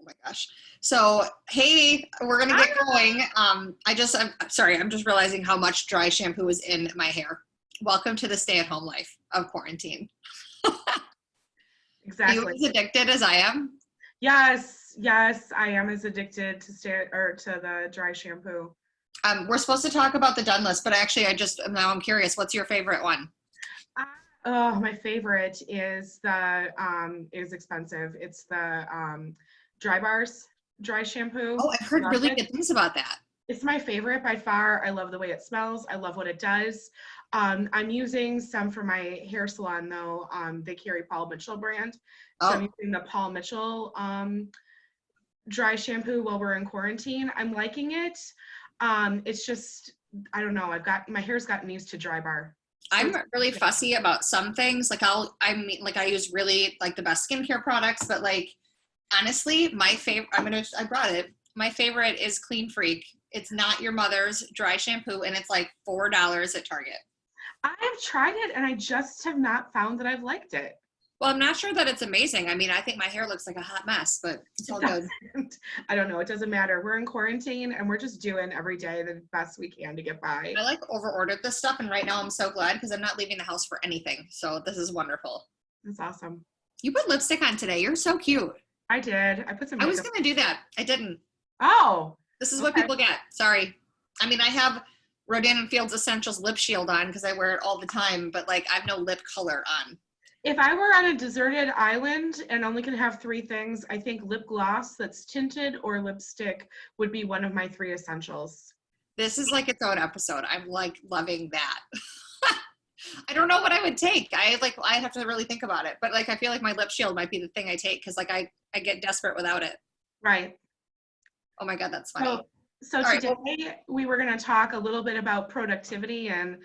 Oh my gosh. So, hey, we're gonna get going. I'm sorry, I'm just realizing how much dry shampoo is in my hair. Welcome to the stay-at-home life of quarantine. Are you Exactly. as addicted as I am? Yes, I am as addicted to to the dry shampoo. We're supposed to talk about the done list, but actually, now I'm curious. What's your favorite one? Oh, my favorite is the is expensive. It's the Dry Bars dry shampoo. Oh, I've heard Love really it. good things about that. It's my favorite by far. I love the way it smells. I love what it does. I'm using some for my hair salon though. They carry Paul Mitchell brand. So I'm Oh, using the Paul Mitchell dry shampoo while we're in quarantine. I'm liking it. It's just, I don't know. My hair's gotten used to Dry Bar. So I'm really fussy about some things. I use really like the best skincare products, but like honestly, my favorite, I brought it. My favorite is Clean Freak. It's not your mother's dry shampoo, and it's like $4 at Target. I've tried it and I just have not found that I've liked it. Well, I'm not sure that it's amazing. I mean, I think my hair looks like a hot mess, but it's It all good. doesn't. I don't know. It doesn't matter. We're in quarantine and we're just doing every day the best we can to get by. I like over ordered this stuff, and right now I'm so glad because I'm not leaving the house for anything. So this is wonderful. That's awesome. You put lipstick on today. You're so cute. I did. I put some I was makeup. gonna do that. I didn't. Oh, This is what okay. people get. Sorry. I mean, I have Rodan and Fields Essentials lip shield on because I wear it all the time, but like I have no lip color on. If I were on a deserted island and only could have three things, I think lip gloss that's tinted or lipstick would be one of my three essentials. This is like its own episode. I'm like loving that. I don't know what I would take. I have to really think about it. But like I feel like my lip shield might be the thing I take because like I get desperate without it. Right. Oh my God, that's funny. So All right, today we were going to talk a little bit about productivity and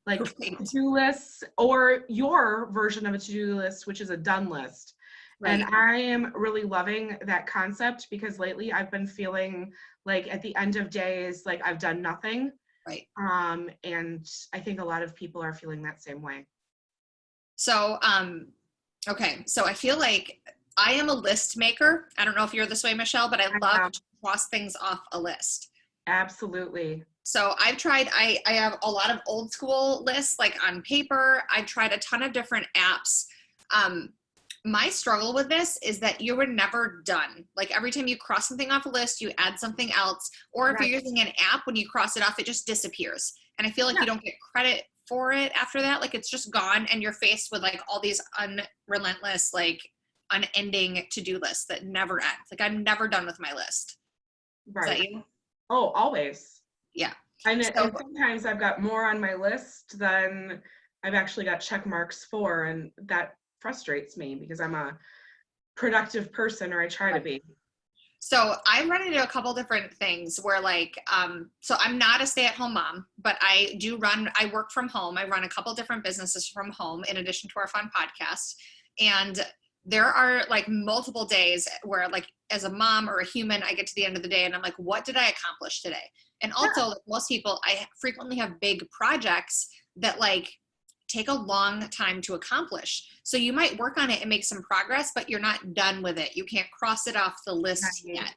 like great. to-do lists or your version of a to-do list, which is a done list. Right. And I am really loving that concept because lately I've been feeling like at the end of days, like I've done nothing. Right. And I think a lot of people are feeling that same way. So, okay. So I feel like I am a list maker. I don't know if you're this way, Michelle, but I love to cross things off a list. Absolutely. So I've tried, I have a lot of old school lists like on paper. I've tried a ton of different apps. My struggle with this is that you were never done. Like every time you cross something off a list, you add something else. Or if Right. you're using an app, when you cross it off, it just disappears. And I feel like you don't get credit for it after that. Like it's just gone and you're faced with like all these unrelentless, like unending to-do lists that never end. Like I'm never done with my list. Right. Is that you? Oh, always. Yeah. And sometimes I've got more on my list than I've actually got check marks for, and that frustrates me because I'm a productive person, or I try to be. So I'm running into a couple different things where like, so I'm not a stay-at-home mom, but I work from home. I run a couple different businesses from home in addition to our fun podcast. And there are like multiple days where like as a mom or a human, I get to the end of the day and I'm like, what did I accomplish today? And also like most people, I frequently have big projects that like take a long time to accomplish. So you might work on it and make some progress, but you're not done with it. You can't cross it off the list yet.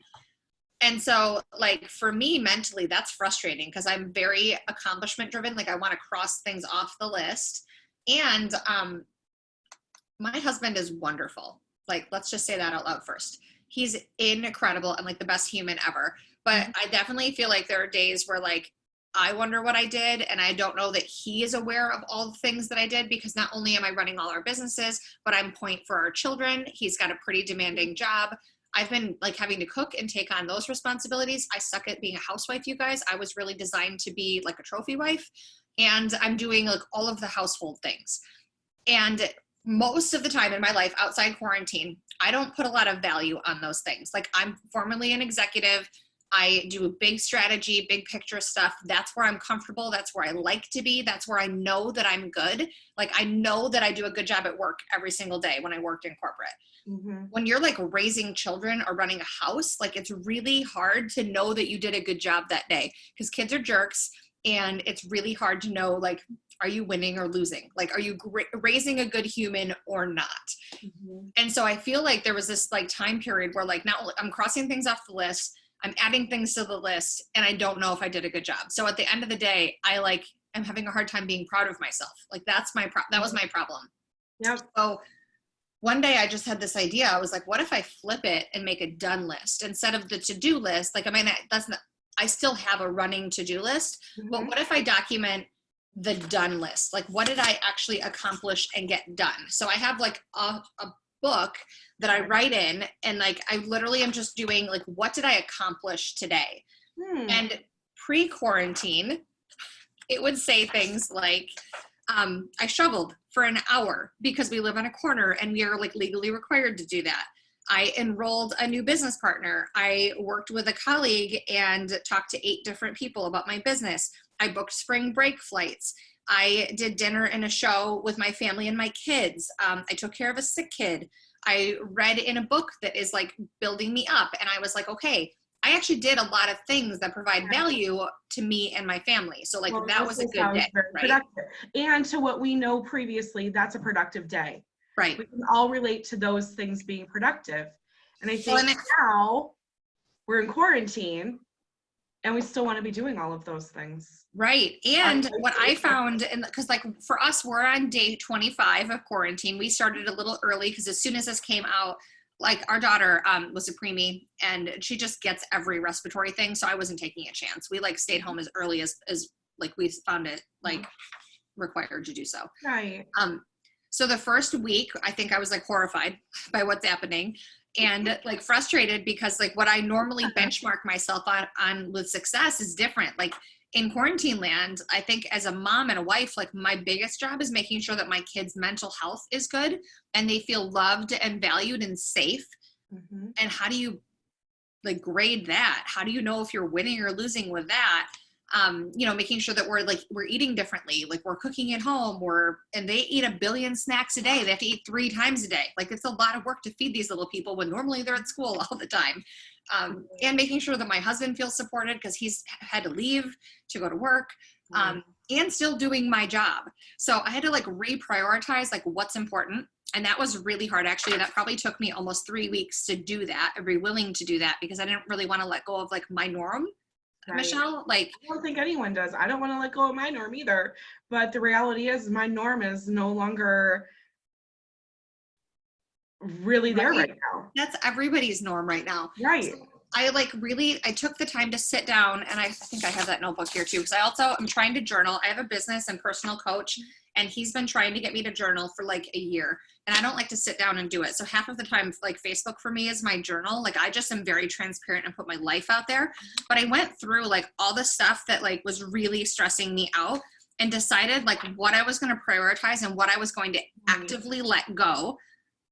And so like for me mentally, that's frustrating because I'm very accomplishment driven. Like I want to cross things off the list. And my husband is wonderful. Like, let's just say that out loud first. He's incredible and like the best human ever. But I definitely feel like there are days where like I wonder what I did, and I don't know that he is aware of all the things that I did because not only am I running all our businesses, but I'm point for our children. He's got a pretty demanding job. I've been like having to cook and take on those responsibilities. I suck at being a housewife, you guys. I was really designed to be like a trophy wife, and I'm doing like all of the household things. And most of the time in my life outside quarantine, I don't put a lot of value on those things. Like I'm formerly an executive. I do big strategy, big picture stuff. That's where I'm comfortable. That's where I like to be. That's where I know that I'm good. Like I know that I do a good job at work every single day when I worked in corporate. Mm-hmm. When you're like raising children or running a house, like it's really hard to know that you did a good job that day because kids are jerks. And it's really hard to know, like, are you winning or losing? Like, are you raising a good human or not? Mm-hmm. And so I feel like there was this like time period where like now I'm crossing things off the list, I'm adding things to the list, and I don't know if I did a good job. So at the end of the day, I'm having a hard time being proud of myself. Like that was my problem. Yep. So one day I just had this idea. I was like, what if I flip it and make a done list instead of the to-do list? Like, I mean, I still have a running to-do list, but Mm-hmm. what if I document the done list? Like, what did I actually accomplish and get done? So I have like a book that I write in, and like, I literally am just doing like, what did I accomplish today? And pre-quarantine, it would say things like, I shoveled for an hour because we live on a corner and we are like legally required to do that. I enrolled a new business partner. I worked with a colleague and talked to 8 different people about my business. I booked spring break flights. I did dinner and a show with my family and my kids. I took care of a sick kid. I read in a book that is like building me up. And I was like, okay, I actually did a lot of things that provide value to me and my family. So like, that was a good day, right? Productive. And to what we know previously, that's a productive day. Right. We can all relate to those things being productive. And I think now we're in quarantine and we still want to be doing all of those things. Right. And what I found, and because like for us, we're on day 25 of quarantine. We started a little early because as soon as this came out, like our daughter was a preemie and she just gets every respiratory thing. So I wasn't taking a chance. We like stayed home as early as like we found it like required to do so. Right. So the first week, I think I was like horrified by what's happening and like frustrated because like what I normally benchmark myself on with success is different. Like in quarantine land, I think as a mom and a wife, like my biggest job is making sure that my kids' mental health is good and they feel loved and valued and safe. Mm-hmm. And how do you like grade that? How do you know if you're winning or losing with that? You know, making sure that we're eating differently, like we're cooking at home, and they eat 1 billion snacks a day. They have to eat 3 times a day. Like it's a lot of work to feed these little people when normally they're at school all the time. And making sure that my husband feels supported because he's had to leave to go to work, and still doing my job. So I had to like reprioritize like what's important. And that was really hard. Actually, that probably took me almost 3 weeks to do that and be willing to do that because I didn't really want to let go of like my norm. Right. Michelle, like I don't think anyone does. I don't want to let go of my norm either. But the reality is my norm is no longer really there right now. That's everybody's norm right now. Right. So I took the time to sit down, and I think I have that notebook here too, because I'm trying to journal. I have a business and personal coach, and he's been trying to get me to journal for like a year, and I don't like to sit down and do it. So half of the time, like Facebook for me is my journal. Like I just am very transparent and put my life out there. But I went through like all the stuff that like was really stressing me out and decided like what I was going to prioritize and what I was going to actively let go.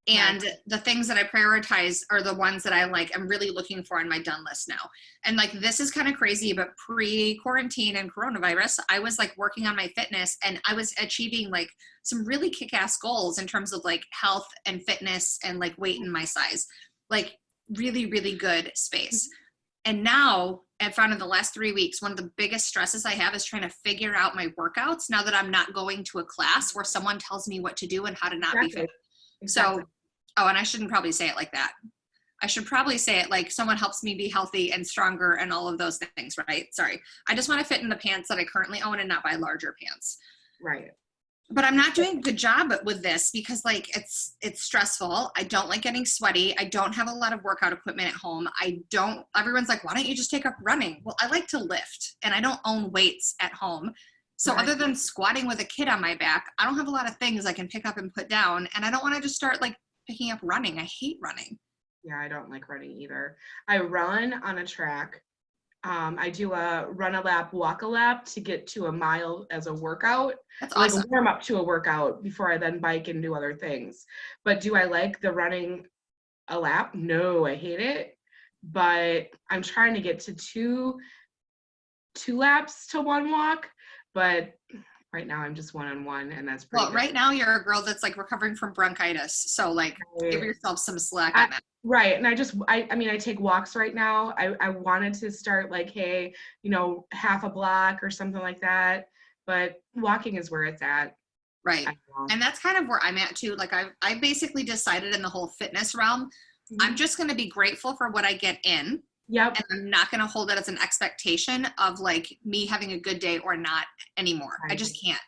And the things that I prioritize are the ones that I'm really looking for on my done list now. And like, this is kind of crazy, but pre-quarantine and coronavirus, I was like working on my fitness and I was achieving like some really kick-ass goals in terms of like health and fitness and like weight and my size, like really, really good space. And now I've found in the last 3 weeks, one of the biggest stresses I have is trying to figure out my workouts now that I'm not going to a class where someone tells me what to do and how to not be fit. Exactly. So, and I shouldn't probably say it like that. I should probably say it like someone helps me be healthy and stronger and all of those things, right? Sorry. I just want to fit in the pants that I currently own and not buy larger pants. Right. But I'm not doing a good job with this because like it's stressful. I don't like getting sweaty. I don't have a lot of workout equipment at home. Everyone's like, why don't you just take up running? Well, I like to lift and I don't own weights at home. So other than squatting with a kid on my back, I don't have a lot of things I can pick up and put down. And I don't want to just start like picking up running. I hate running. Yeah, I don't like running either. I run on a track. I do a run a lap, walk a lap to get to a mile as a workout. That's awesome. Like a warm up to a workout before I then bike and do other things. But do I like the running a lap? No, I hate it. But I'm trying to get to two laps to 1 walk. But right now I'm just 1-on-1 and that's pretty good. Right now you're a girl that's like recovering from bronchitis. So like give yourself some slack on that. Right. And I take walks right now. I wanted to start like, hey, half a block or something like that. but walking is where it's at. Right. And that's kind of where I'm at too. Like I basically decided in the whole fitness realm, I'm just going to be grateful for what I get in. Yep. And I'm not going to hold it as an expectation of like me having a good day or not anymore. Right. I just can't.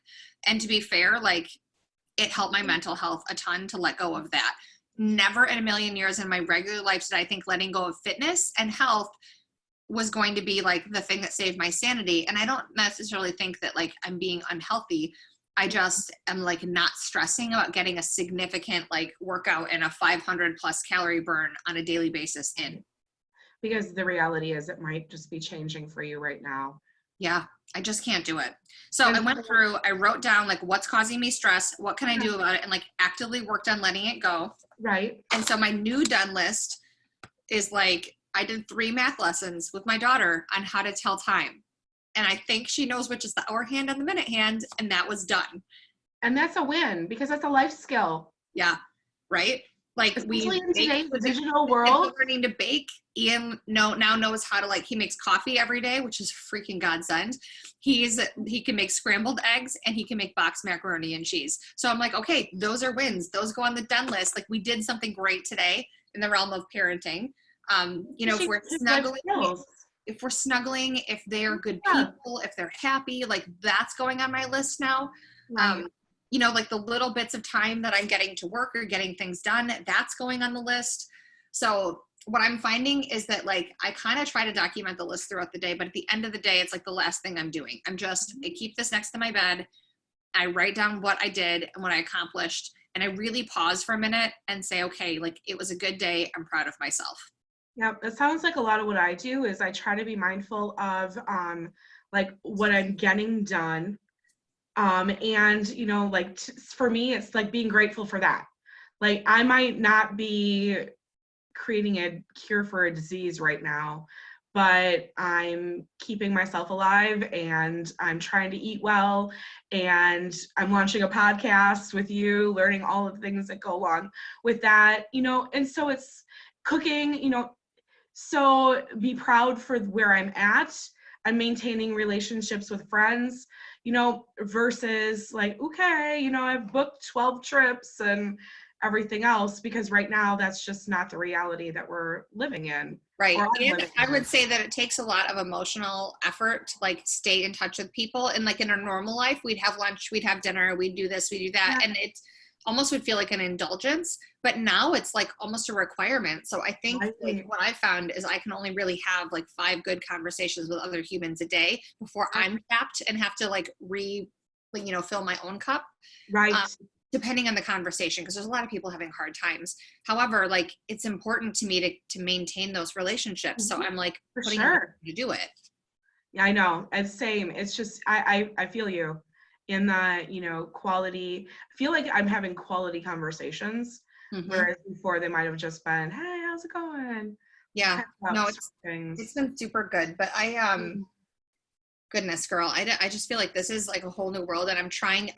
And to be fair, like it helped my mental health a ton to let go of that. Never in a million years in my regular life did I think letting go of fitness and health was going to be like the thing that saved my sanity. And I don't necessarily think that like I'm being unhealthy. I just am like not stressing about getting a significant like workout and a 500 plus calorie burn on a daily basis in. Because the reality is it might just be changing for you right now. Yeah, I just can't do it. So I went through, I wrote down like what's causing me stress, what can I do about it, and like actively worked on letting it go. Right. And so my new done list is like, I did 3 math lessons with my daughter on how to tell time. And I think she knows which is the hour hand and the minute hand, and that was done. And that's a win because that's a life skill. Yeah, right? Like especially in today's digital world. Learning to bake. Ian now knows how to like, he makes coffee every day, which is freaking godsend. He can make scrambled eggs and he can make boxed macaroni and cheese. So I'm like, okay, those are wins. Those go on the done list. Like we did something great today in the realm of parenting. You know, if we're snuggling, if they're good people, if they're happy, like that's going on my list now. Right. You know, like the little bits of time that I'm getting to work or getting things done, that's going on the list. So what I'm finding is that like, I kind of try to document the list throughout the day, but at the end of the day, it's like the last thing I'm doing. I keep this next to my bed. I write down what I did and what I accomplished. And I really pause for a minute and say, okay, like it was a good day. I'm proud of myself. Yeah, it sounds like a lot of what I do is I try to be mindful of like what I'm getting done. And you know, like for me, it's like being grateful for that. Like I might not be creating a cure for a disease right now, but I'm keeping myself alive and I'm trying to eat well and I'm launching a podcast with you, learning all of the things that go along with that, you know, and so it's cooking, you know, so be proud for where I'm at. I'm maintaining relationships with friends, you know, versus like, okay, you know, I've booked 12 trips and everything else, because right now that's just not the reality that we're living in. Right. And I would say that it takes a lot of emotional effort to like stay in touch with people. And like in our normal life, we'd have lunch, we'd have dinner, we'd do this, we do that. Yeah. And it almost would feel like an indulgence, but now it's like almost a requirement. So I think like what I found is I can only really have like 5 good conversations with other humans a day before I'm tapped and have to like fill my own cup. Right. Depending on the conversation, because there's a lot of people having hard times. However, like it's important to me to maintain those relationships. So I'm like putting to do it. Yeah, I know. It's same. It's just I feel you in the, you know, quality. I feel like I'm having quality conversations, whereas before they might have just been, hey, how's it going? Yeah. No, it's been super good. But goodness, girl, I just feel like this is like a whole new world, and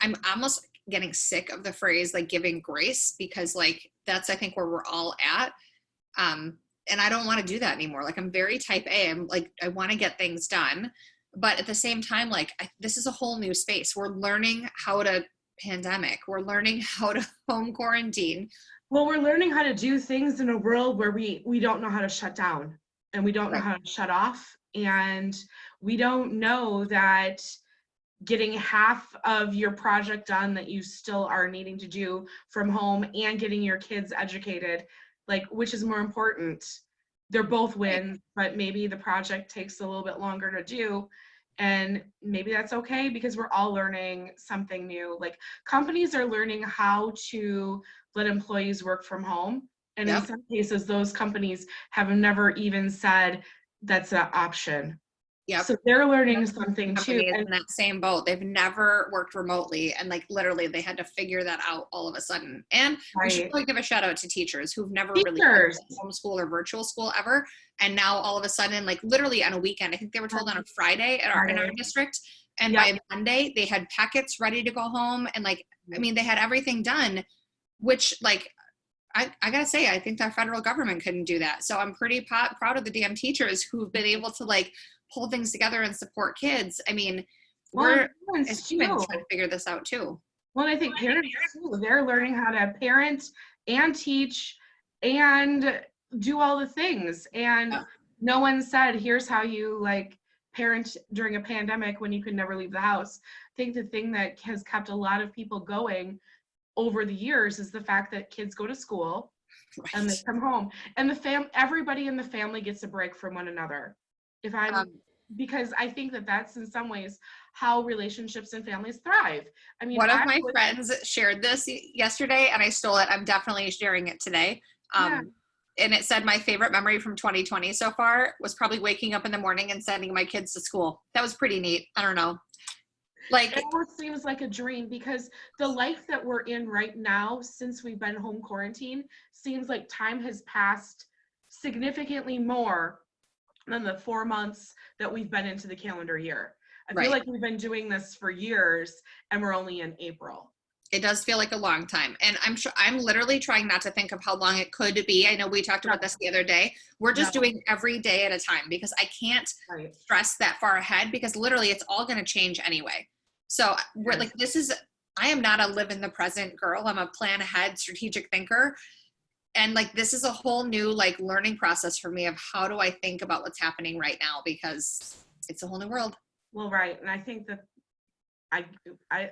I'm almost getting sick of the phrase like giving grace, because like that's I think where we're all at, and I don't want to do that anymore. Like I'm very type A. I'm like I want to get things done, but at the same time, like this is a whole new space. We're learning how to pandemic. We're learning how to home quarantine. Well, we're learning how to do things in a world where we don't know how to shut down and we don't know how to shut off, and we don't know that getting half of your project done that you still are needing to do from home and getting your kids educated, like which is more important. They're both wins, but maybe the project takes a little bit longer to do, and maybe that's okay because we're all learning something new. Like companies are learning how to let employees work from home, and in some cases those companies have never even said that's an option. Yeah. So they're learning something too. In that same boat. They've never worked remotely, and like literally they had to figure that out all of a sudden. And we should really give a shout out to teachers who've never really homeschool or virtual school ever. And now all of a sudden, like literally on a weekend, I think they were told on a Friday in our district. And by Monday they had packets ready to go home. And like, I mean, they had everything done, which like, I gotta say, I think our federal government couldn't do that. So I'm pretty proud of the damn teachers who've been able to like pull things together and support kids. I mean, we're as humans trying to figure this out too. Well, I think parents too, they're learning how to parent and teach and do all the things. And no one said, here's how you like parent during a pandemic when you could never leave the house. I think the thing that has kept a lot of people going over the years is the fact that kids go to school and they come home and everybody in the family gets a break from one another. Because I think that that's in some ways how relationships and families thrive. I mean, one of my friends shared this yesterday and I stole it. I'm definitely sharing it today. And it said my favorite memory from 2020 so far was probably waking up in the morning and sending my kids to school. That was pretty neat. I don't know. Like, it almost seems like a dream because the life that we're in right now, since we've been home quarantined, seems like time has passed significantly more than the 4 months that we've been into the calendar year. I feel like we've been doing this for years and we're only in April. It does feel like a long time. And I'm literally trying not to think of how long it could be. I know we talked about this the other day. We're just doing every day at a time because I can't stress that far ahead because literally it's all going to change anyway. So we're like, I am not a live in the present girl. I'm a plan ahead strategic thinker. And like, this is a whole new like learning process for me of how do I think about what's happening right now because it's a whole new world. Well, right. And I think that I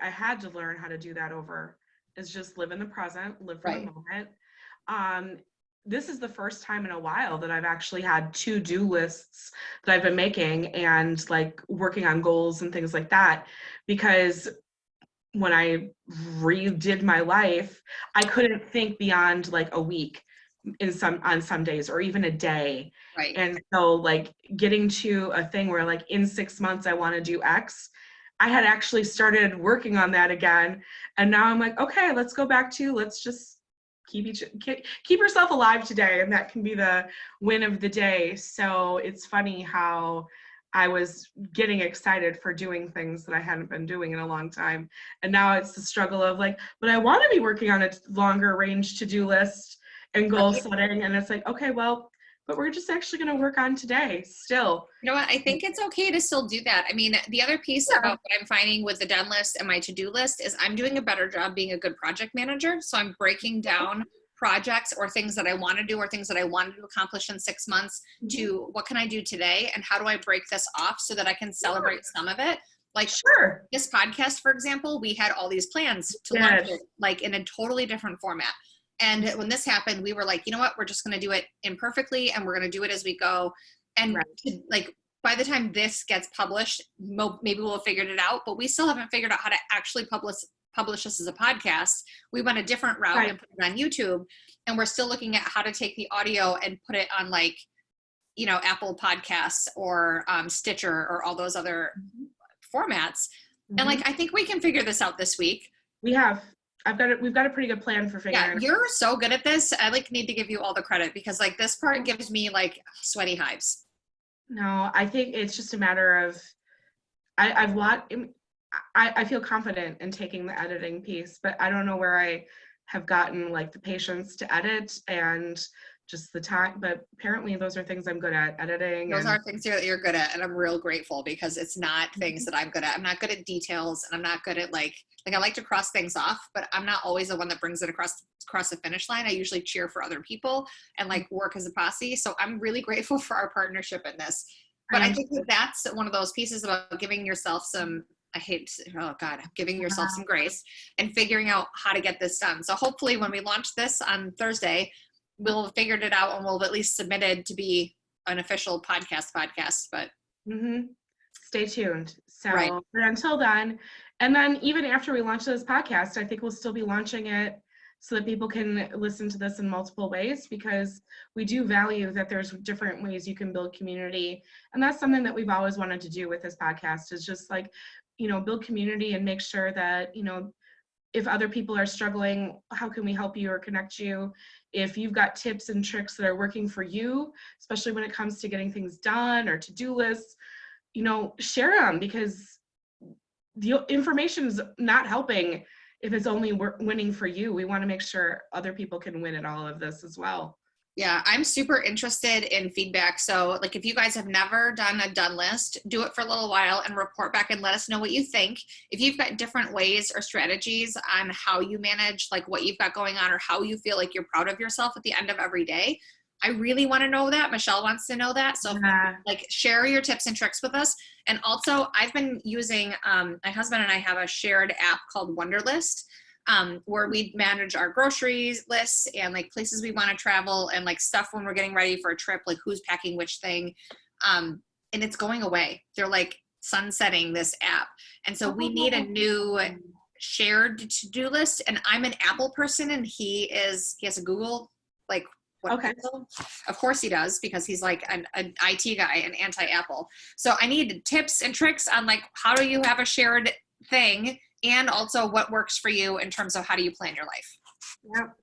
had to learn how to do that over is just live in the present, live for the moment. This is the first time in a while that I've actually had to-do lists that I've been making and like working on goals and things like that, because when I redid my life, I couldn't think beyond like a week on some days or even a day. Right. And so like getting to a thing where like in 6 months I want to do X, I had actually started working on that again. And now I'm like, okay, let's go back to, let's just keep yourself alive today. And that can be the win of the day. So it's funny how I was getting excited for doing things that I hadn't been doing in a long time. And now it's the struggle of like, but I want to be working on a longer range to-do list and goal setting. And it's like, okay, well, but we're just actually going to work on today still. You know what? I think it's okay to still do that. I mean, the other piece about what I'm finding with the done list and my to-do list is I'm doing a better job being a good project manager. So I'm breaking down projects or things that I want to do or things that I wanted to accomplish in 6 months to what can I do today and how do I break this off so that I can celebrate some of it. Like this podcast, for example, we had all these plans to launch it like in a totally different format. And when this happened, we were like, you know what, we're just going to do it imperfectly and we're going to do it as we go. And like, by the time this gets published, maybe we'll have figured it out, but we still haven't figured out how to actually publish this as a podcast. We went a different route and put it on YouTube. And we're still looking at how to take the audio and put it on like, you know, Apple Podcasts or Stitcher or all those other formats. And like, I think we can figure this out this week. We've got a pretty good plan for figuring it out. You're so good at this. I like need to give you all the credit because like this part gives me like sweaty hives. No, I think it's just a matter of I feel confident in taking the editing piece, but I don't know where I have gotten like the patience to edit and just the time, but apparently those are things I'm good at, editing. Those are things that you're good at, and I'm real grateful because it's not things that I'm good at. I'm not good at details, and I'm not good at like I like to cross things off, but I'm not always the one that brings it across the finish line. I usually cheer for other people and like work as a posse. So I'm really grateful for our partnership in this. But I think that's one of those pieces about giving yourself some, giving yourself some grace and figuring out how to get this done. So hopefully when we launch this on Thursday, we'll have figured it out and we'll have at least submitted to be an official podcast, but stay tuned. So but until then, and then even after we launch this podcast, I think we'll still be launching it so that people can listen to this in multiple ways, because we do value that there's different ways you can build community. And that's something that we've always wanted to do with this podcast, is just like, you know, build community and make sure that, you know, if other people are struggling, how can we help you or connect you? If you've got tips and tricks that are working for you, especially when it comes to getting things done or to-do lists, you know, share them, because the information is not helping if it's only winning for you. We want to make sure other people can win at all of this as well. Yeah, I'm super interested in feedback. So, like, if you guys have never done a done list, do it for a little while and report back and let us know what you think. If you've got different ways or strategies on how you manage, like, what you've got going on or how you feel like you're proud of yourself at the end of every day, I really want to know that. Michelle wants to know that. So, like, share your tips and tricks with us. And also, I've been using, my husband and I have a shared app called Wonderlist. Where we manage our groceries lists and like places we want to travel and like stuff when we're getting ready for a trip, like who's packing which thing. And it's going away. They're like sunsetting this app. And so we need a new shared to-do list. And I'm an Apple person and he has a Google, like, Okay. Of course he does, because he's like an IT guy and anti-Apple. So I need tips and tricks on like, how do you have a shared thing? And also what works for you in terms of how do you plan your life? Yep.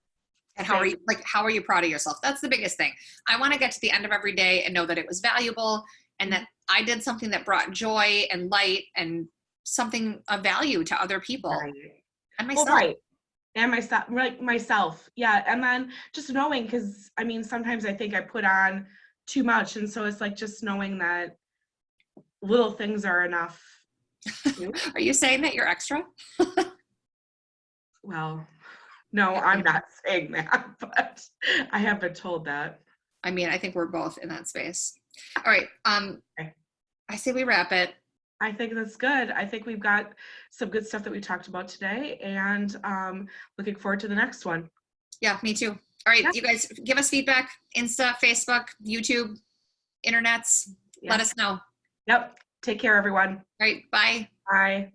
And how are you proud of yourself? That's the biggest thing. I want to get to the end of every day and know that it was valuable and that I did something that brought joy and light and something of value to other people and myself. Well, right. And myself. Yeah. And then just knowing, because I mean, sometimes I think I put on too much. And so it's like just knowing that little things are enough. Are you saying that you're extra? Well, no, I'm not saying that, but I have been told that. I mean, I think we're both in that space. All right. Okay. I say we wrap it. I think that's good. I think we've got some good stuff that we talked about today, and looking forward to the next one. Yeah, me too. All right, You guys give us feedback. Insta, Facebook, YouTube, internets. Let us know. Yep. Take care, everyone. All right. Bye. Bye.